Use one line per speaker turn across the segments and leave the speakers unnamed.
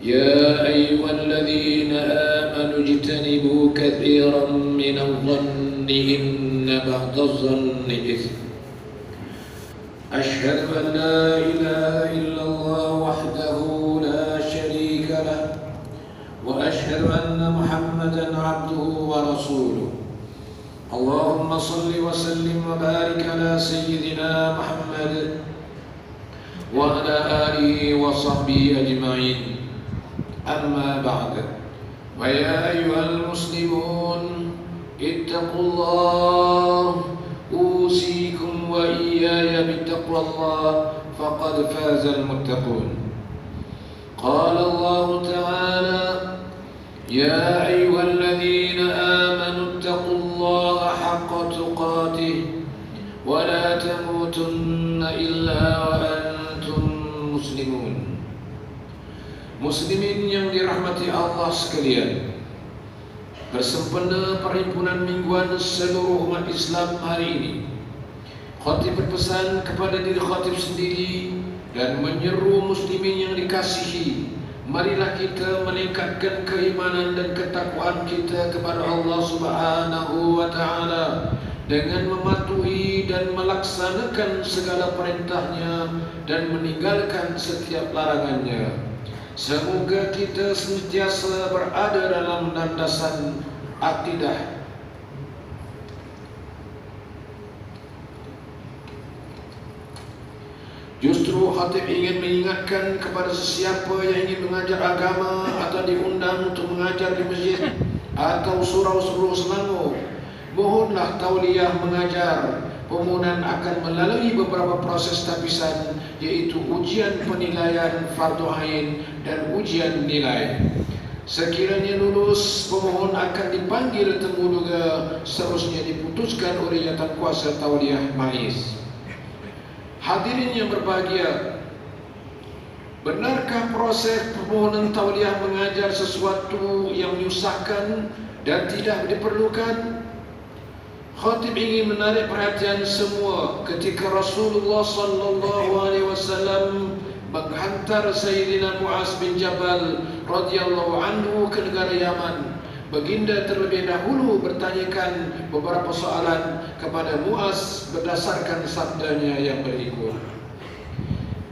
يا أيها الذين آمنوا اجتنبوا كثيرا من الظن إن بعض الظن إثم أشهد أن لا إله إلا الله وحده لا شريك له وأشهد أن محمدا عبده ورسوله اللهم صل وسلم وبارك على سيدنا محمد وعلى آله وصحبه أجمعين أما بعد ويا أيها المسلمون اتقوا الله أوصيكم وإياي بتقوى الله فقد فاز المتقون قال الله تعالى يا أيها الذين آمنوا اتقوا الله حق تقاته ولا تموتن إلا وأنتم مسلمون. Muslimin yang dirahmati Allah sekalian, bersempena perhimpunan mingguan seluruh umat Islam hari ini, khatib berpesan kepada diri khatib sendiri dan menyeru muslimin yang dikasihi, marilah kita meningkatkan keimanan dan ketakwaan kita kepada Allah Subhanahu wa taala dengan mematuhi dan melaksanakan segala perintahnya dan meninggalkan setiap larangannya. Semoga kita senantiasa berada dalam landasan akidah Justru khatib ingin mengingatkan kepada sesiapa yang ingin mengajar agama atau diundang untuk mengajar di masjid atau surau-surau Selangor, mohonlah tauliah mengajar. Pemohonan akan melalui beberapa proses tapisan, yaitu ujian penilaian fardu ain dan ujian nilai. Sekiranya lulus, pemohon akan dipanggil temuluga, seterusnya diputuskan oleh jawatan kuasa tauliah maiz. Hadirin yang berbahagia, benarkah proses permohonan tauliah mengajar sesuatu yang menyusahkan dan tidak diperlukan? Khatib ingin menarik perhatian semua ketika Rasulullah sallallahu alaihi wasallam menghantar Sayyidina Muaz bin Jabal radhiyallahu anhu ke negara Yaman. Baginda terlebih dahulu bertanyakan beberapa soalan kepada Muaz berdasarkan sabdanya yang berikut.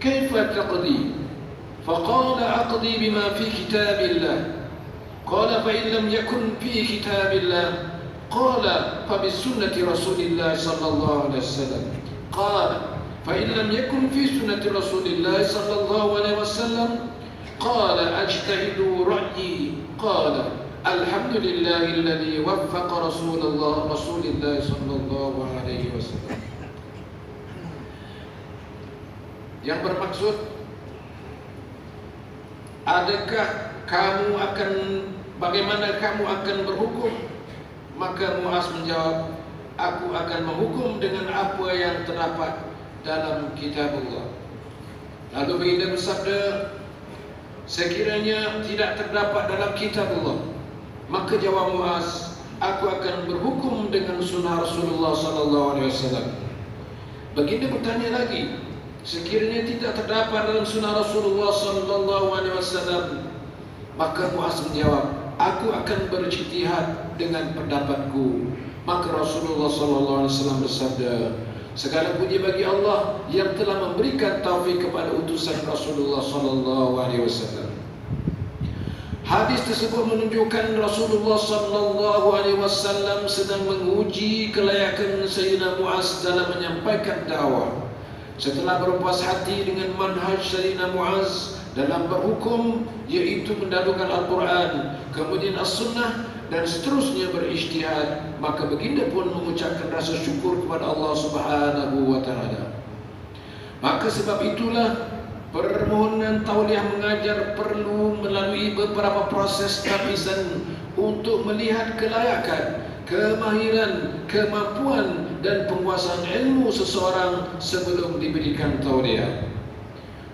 Kaifa taqdi? Faqala aqdi bima fi kitabillah. Qala fa in lam yakun fi kitabillah. Qala fa bi sunnati Rasulillah sallallahu alaihi wasallam. Qala fa in lam yakun fi sunnati Rasulillah sallallahu alaihi wasallam. Qala ajtahidu ra'yi. Qala alhamdulillahilladzi waffaqa Rasulullah sallallahu alaihi wasallam. Yang bermaksud, adakah kamu akan, bagaimana kamu akan berhukum? Maka Muaz menjawab, aku akan menghukum dengan apa yang terdapat dalam kitabullah. Lalu baginda bersabda, sekiranya tidak terdapat dalam kitabullah, maka jawab Muaz, aku akan berhukum dengan sunnah Rasulullah sallallahu alaihi wasallam. Baginda bertanya lagi, sekiranya tidak terdapat dalam sunnah Rasulullah sallallahu alaihi wasallam, maka Muaz menjawab, aku akan berijtihad dengan pendapatku. Maka Rasulullah sallallahu alaihi wasallam bersabda, segala puji bagi Allah yang telah memberikan taufik kepada utusan Rasulullah sallallahu alaihi wasallam. Hadis tersebut menunjukkan Rasulullah sallallahu alaihi wasallam sedang menguji kelayakan Sayyidina Muaz dalam menyampaikan dakwah. Setelah berpuas hati dengan manhaj Sayyidina Muaz dalam berhukum, yaitu mendahulukan Al-Quran, kemudian As-Sunnah, dan seterusnya berijtihad, maka baginda pun mengucapkan rasa syukur kepada Allah Subhanahu wa taala. Maka sebab itulah permohonan tauliah mengajar perlu melalui beberapa proses tapisan untuk melihat kelayakan, kemahiran, kemampuan dan penguasaan ilmu seseorang sebelum diberikan tauliah.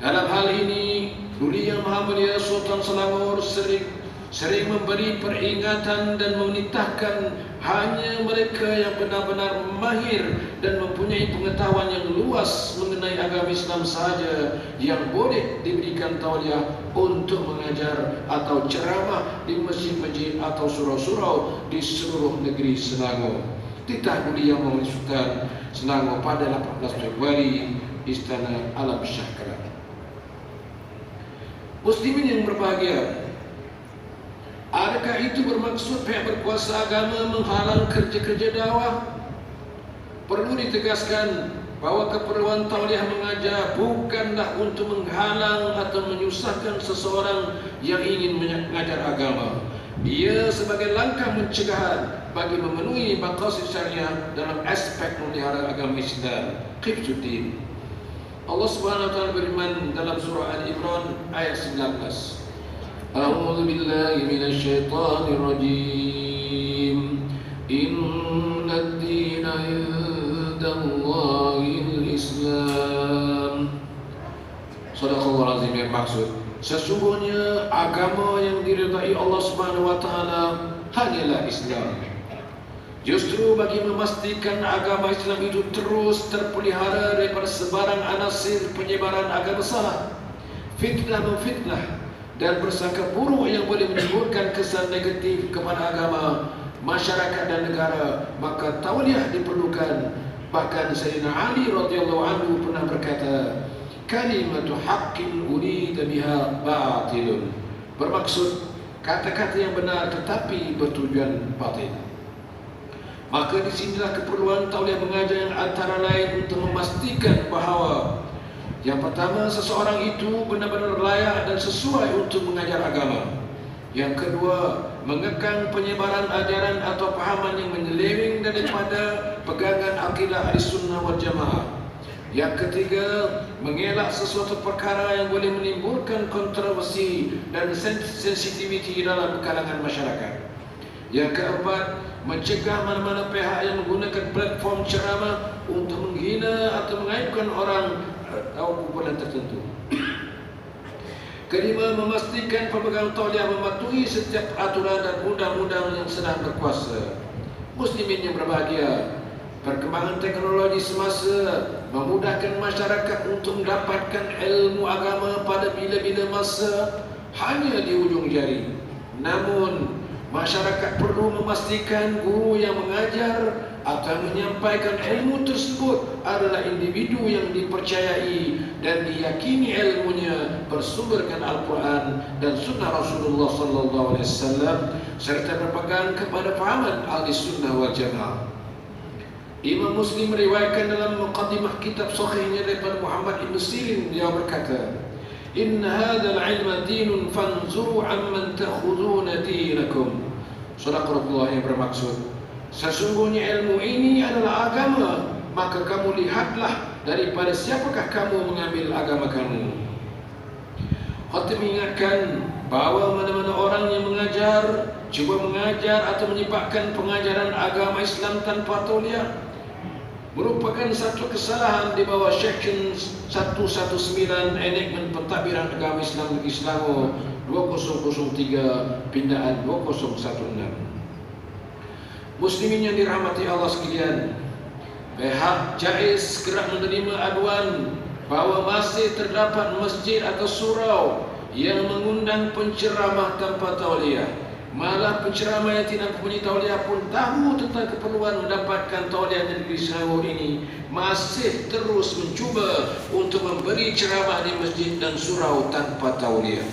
Dalam hal ini, Duli Yang Maha Mulia Sultan Selangor sering memberi peringatan dan menitahkan hanya mereka yang benar-benar mahir dan mempunyai pengetahuan yang luas mengenai agama Islam sahaja yang boleh diberikan tauliah untuk mengajar atau ceramah di masjid-masjid atau surau-surau di seluruh negeri Selangor. Titah Budi Yang Maha Sultan Selangor pada 18 Februari, Istana Alam Syahkara. Muslimin yang berbahagia, adakah itu bermaksud pihak berkuasa agama menghalang kerja-kerja dakwah? Perlu ditegaskan bahawa keperluan tauliah mengajar bukanlah untuk menghalang atau menyusahkan seseorang yang ingin mengajar agama. Ia sebagai langkah pencegahan bagi memenuhi maqasid syariah dalam aspek memelihara agama Islam. Hifzuddin. Allah Subhanahu wa taala berfirman dalam surah Al-Imran ayat 19. A'udzu billahi minasyaitonir rajim. Innad dina indallahil Islam. Shadaqallahu azim. Yang maksud, sesungguhnya agama yang diridai Allah Subhanahu wa taala hanyalah Islam. Justru bagi memastikan agama Islam itu terus terpelihara daripada sebarang anasir penyebaran agama salah, fitnah-memfitnah dan bersangka buruk yang boleh menimbulkan kesan negatif kepada agama, masyarakat dan negara, maka tauliah diperlukan. Bahkan Sayyidina Ali radhiyallahu anhu pernah berkata, kalimatu haqqin urida biha batilun, bermaksud kata-kata yang benar tetapi bertujuan batil. Maka disinilah keperluan tauliah mengajar yang antara lain untuk memastikan bahawa yang pertama, seseorang itu benar-benar layak dan sesuai untuk mengajar agama. Yang kedua, mengekang penyebaran ajaran atau pahaman yang menyeleweng daripada pegangan akidah Ahlussunnah wal Jamaah. Yang ketiga, mengelak sesuatu perkara yang boleh menimbulkan kontroversi dan sensitiviti dalam kalangan masyarakat. Yang keempat, mencegah mana-mana pihak yang menggunakan platform ceramah untuk menghina atau mengaibkan orang atau kumpulan tertentu. Kelima, memastikan pemegang tauliah mematuhi setiap aturan dan undang-undang yang sedang berkuasa. Muslimin yang berbahagia, perkembangan teknologi semasa memudahkan masyarakat untuk mendapatkan ilmu agama pada bila-bila masa hanya di ujung jari. Namun, masyarakat perlu memastikan guru yang mengajar atau menyampaikan ilmu tersebut adalah individu yang dipercayai dan diyakini ilmunya bersumberkan Al-Quran dan Sunnah Rasulullah SAW serta berpegang kepada fahaman Ahlussunnah wal Jamaah. Imam Muslim meriwayatkan dalam muqaddimah kitab sahihnya daripada Muhammad Ibn Sirin, dia berkata, Inna hadzal ilma dinun fanzuru amman ta'khuduna dinakum. Sadaqallah, yang bermaksud, sesungguhnya ilmu ini adalah agama, maka kamu lihatlah daripada siapakah kamu mengambil agama kamu. Khatib mengingatkan bahawa mana-mana orang yang cuba mengajar atau menyebabkan pengajaran agama Islam tanpa tauliah merupakan satu kesalahan di bawah Section 119 Enakmen Pentadbiran Agama Islam Negeri Selangor 2003 Pindaan 2016. Muslimin yang dirahmati Allah sekalian, pihak JAIZ segera menerima aduan bahawa masih terdapat masjid atau surau yang mengundang penceramah tanpa tauliah. Malah penceramah yang tidak mempunyai tauliah pun tahu tentang keperluan mendapatkan tauliah di negeri Selangor ini, masih terus mencuba untuk memberi ceramah di masjid dan surau tanpa tauliah.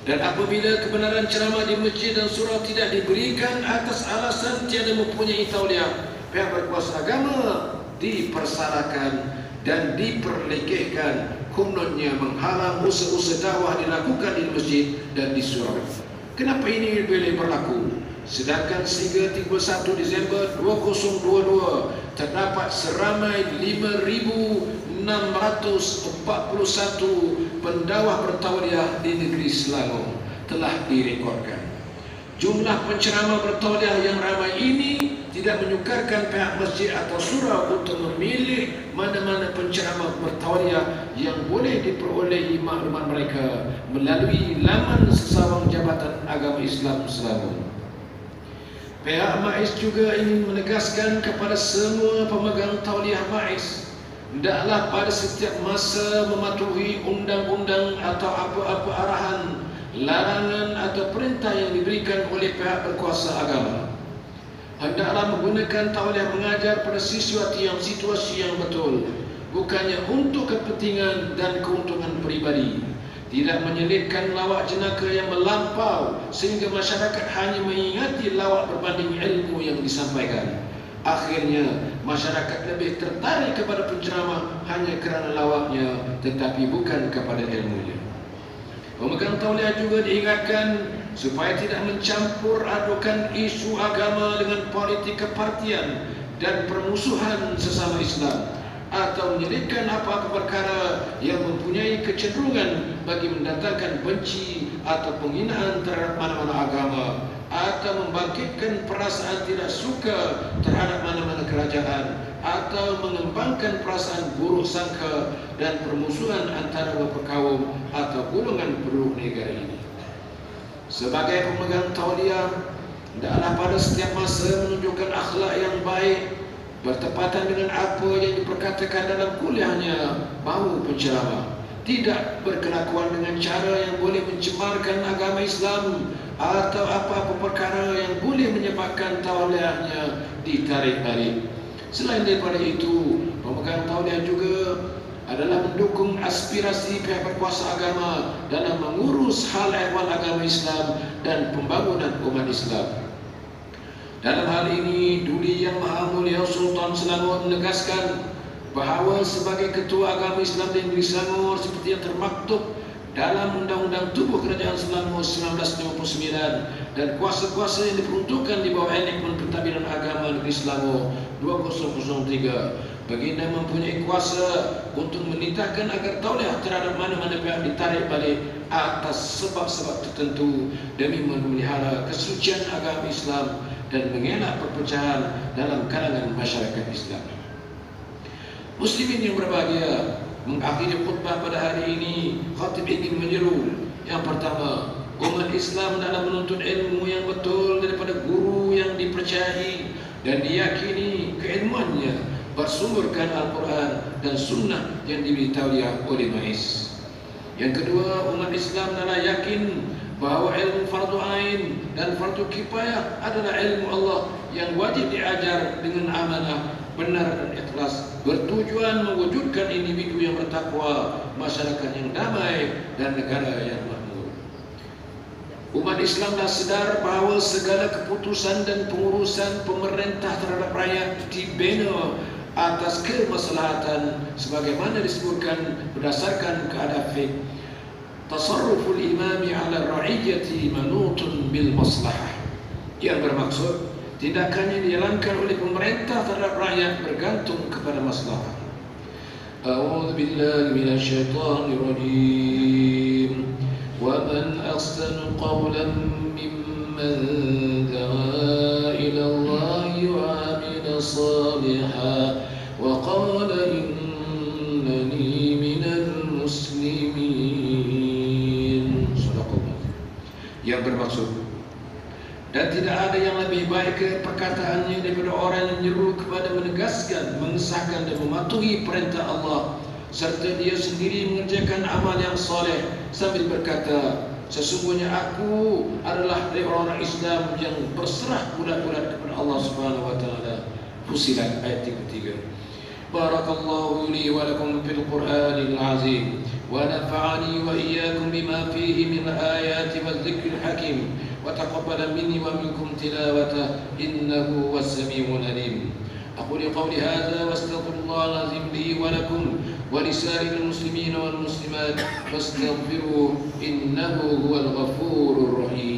Dan apabila kebenaran ceramah di masjid dan surau tidak diberikan atas alasan tiada mempunyai tauliah, pihak berkuasa agama dipersalahkan dan diperlekehkan, kononnya menghalang usaha-usaha dakwah dilakukan di masjid dan di surau. Kenapa ini boleh berlaku? Sedangkan sehingga 31 Disember 2022 terdapat seramai 5,641 pendakwah bertauliah di negeri Selangor telah direkodkan. Jumlah penceramah bertauliah yang ramai ini tidak menyukarkan pihak masjid atau surau untuk memilih mana-mana penceramah bertauliah yang boleh diperolehi maklumat mereka melalui laman sesawang Jabatan Agama Islam Selangor. Pihak MAIS juga ingin menegaskan kepada semua pemegang tauliah MAIS, hendaklah pada setiap masa mematuhi undang-undang atau apa-apa arahan larangan atau perintah yang diberikan oleh pihak berkuasa agama. Hendaklah menggunakan tauliah mengajar pada situasi yang betul, bukannya untuk kepentingan dan keuntungan peribadi. Tidak menyelitkan lawak jenaka yang melampau sehingga masyarakat hanya mengingati lawak berbanding ilmu yang disampaikan. Akhirnya masyarakat lebih tertarik kepada penceramah hanya kerana lawaknya, tetapi bukan kepada ilmunya. Pemegang tauliah juga diingatkan supaya tidak mencampur adukan isu agama dengan politik kepartian dan permusuhan sesama Islam, atau menyelitkan apa-apa perkara yang mempunyai kecenderungan bagi mendatangkan benci atau penghinaan terhadap mana-mana agama, atau membangkitkan perasaan tidak suka terhadap mana-mana kerajaan, atau mengembangkan perasaan buruk sangka dan permusuhan antara beberapa kaum atau golongan penduduk negara ini. Sebagai pemegang tauliah, hendaklah pada setiap masa menunjukkan akhlak yang baik bertepatan dengan apa yang diperkatakan dalam kuliahnya maupun penceramah. Tidak berkelakuan dengan cara yang boleh mencemarkan agama Islam atau apa-apa perkara yang boleh menyebabkan tauliahnya ditarik balik. Selain daripada itu, pemegang tauliah juga adalah mendukung aspirasi pihak berkuasa agama dalam mengurus hal ehwal agama Islam dan pembangunan umat Islam. Dalam hal ini, Duli Yang Maha Mulia Sultan Selangor menegaskan bahawa sebagai Ketua Agama Islam di Negeri Selangor seperti yang termaktub dalam Undang-Undang Tubuh Kerajaan Selangor 1959 dan kuasa-kuasa yang diperuntukkan di bawah Enakmen Pentadbiran Agama Negeri Selangor 2003, baginda mempunyai kuasa untuk menitahkan agar tauliah terhadap mana-mana pihak ditarik balik atas sebab-sebab tertentu demi memelihara kesucian agama Islam dan mengelak perpecahan dalam kalangan masyarakat Islam. Muslimin yang berbahagia, mengakhiri khutbah pada hari ini, khatib ingin menyeru. Yang pertama, umat Islam dalam menuntut ilmu yang betul daripada guru yang dipercayai dan diyakini keilmuannya bersumberkan Al-Quran dan Sunnah yang diberitahu oleh Ma'is. Yang kedua, umat Islam adalah yakin bahawa ilmu fardu ain dan fardu kifayah adalah ilmu Allah yang wajib diajar dengan amanah, benar dan ikhlas, bertujuan mewujudkan individu yang bertakwa, masyarakat yang damai dan negara yang makmur. Umat Islam dah sedar bahawa segala keputusan dan pengurusan pemerintah terhadap rakyat dibina atas kemaslahatan sebagaimana disebutkan berdasarkan keadaan fiqh. Tasarruful imami ala ra'iyyati manutun bil maslahah, yang bermaksud tindakan yang dijalankan oleh pemerintah terhadap rakyat bergantung kepada maslahah. A'udzu billahi minasyaitonir rajim. Wa man ahsanu qawlan mimman da'a ila Allah wa 'amila shalihan wa qala innani minal muslimin. Yang bermaksud, dan tidak ada yang lebih baik ke perkataannya daripada orang yang menyeru kepada menegaskan, mengesahkan dan mematuhi perintah Allah, serta dia sendiri mengerjakan amal yang soleh sambil berkata, sesungguhnya aku adalah dari orang-orang Islam yang berserah bulat-bulat kepada Allah Subhanahu wa taala. Fussilat ayat 33. Barakallahu li wa lakum fil Qur'anil azim wa nafa'ani wa iyyakum bima fihi min ayati wal dzikril hakim wa taqabbala minni wa minkum tilawata innahu was-sami'ul alim. Aqulu qawli hadza wa astaghfirullahal azim li wa lakum wa lisa'iril muslimin wal muslimat fastaghfiruhu innahu huwal ghafurur rahim.